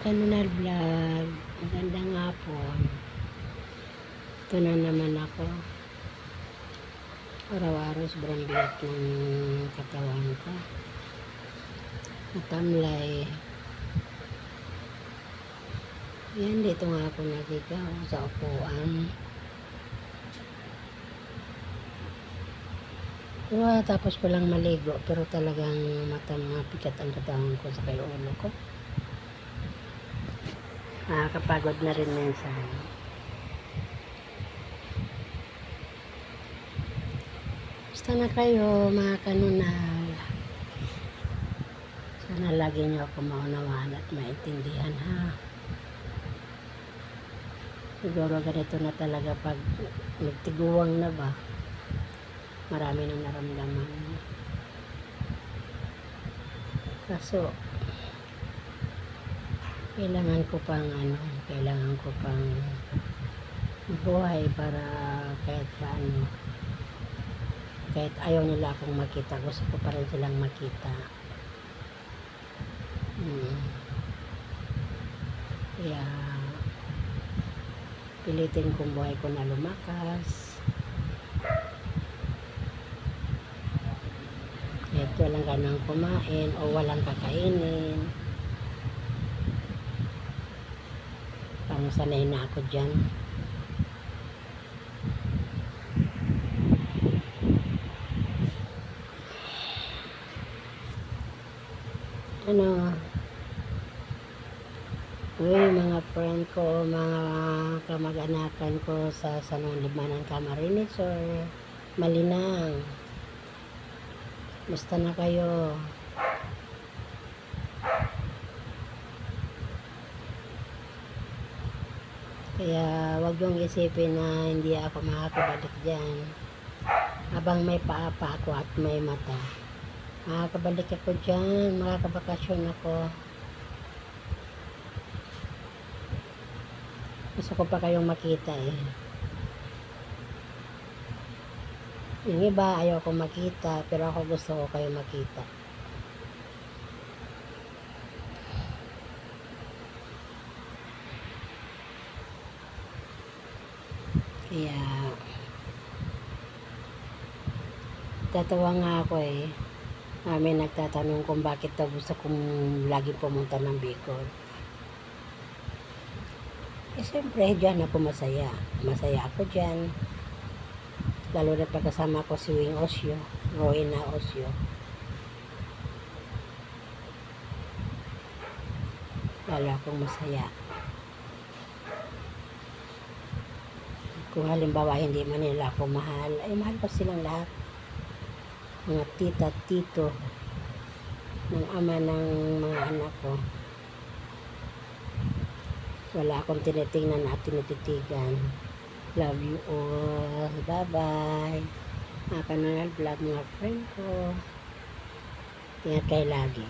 Kanunal Vlog, magandang hapon. Ito na naman ako. Araw-araw sobrang bigat ng katawan ko. Matamlay. Yan, dito nga ako nagigaw sa upuan. Pero tapos ko lang maligo, pero talagang mapikat ang katawan ko sa ulo ko. Nakakapagod na rin minsan. Basta na kayo mga kanunal. Sana lagi nyo ako maunawaan at maintindihan, ha. Siguro ganito na talaga pag nagtiguwang na ba. Marami nang naramdaman. Kaso kailangan ko pang buhay para kahit paano, kahit ayaw nila akong makita, gusto ko pa rin silang makita. Kaya pilitin kong buhay ko na lumakas kahit walang ganang kumain o walang kakainin. Parang sanay na ako dyan. Mga friend ko, mga kamag-anakan ko sa San Limanan, Camarines or Malinang, basta na kayo. Kaya wag yung isipin na hindi ako makakabalik dyan. Habang may paa pa ako at may mata, makakabalik ako dyan, makakabakasyon ako. Gusto ko pa kayong makita eh. Yung iba ayaw ko makita, pero ako gusto ko kayong makita. Kaya tatawa nga ako eh. May nagtatanong kung bakit daw gusto kong lagi pumunta ng Bicol. Eh siyempre dyan ako masaya. Masaya ako dyan. Lalo na pagkasama ko si Wing Osio, Rowena Osio. Lalo akong masaya. Kung halimbawa hindi man nila ako mahal, ay mahal ko silang lahat. Mga tita, tito, ng ama ng mga anak ko. Wala akong tinitingnan at tinititigan. Love you all. Bye-bye. Mga Kanunal Vlog, mga friend ko. Ingat kayo lagi.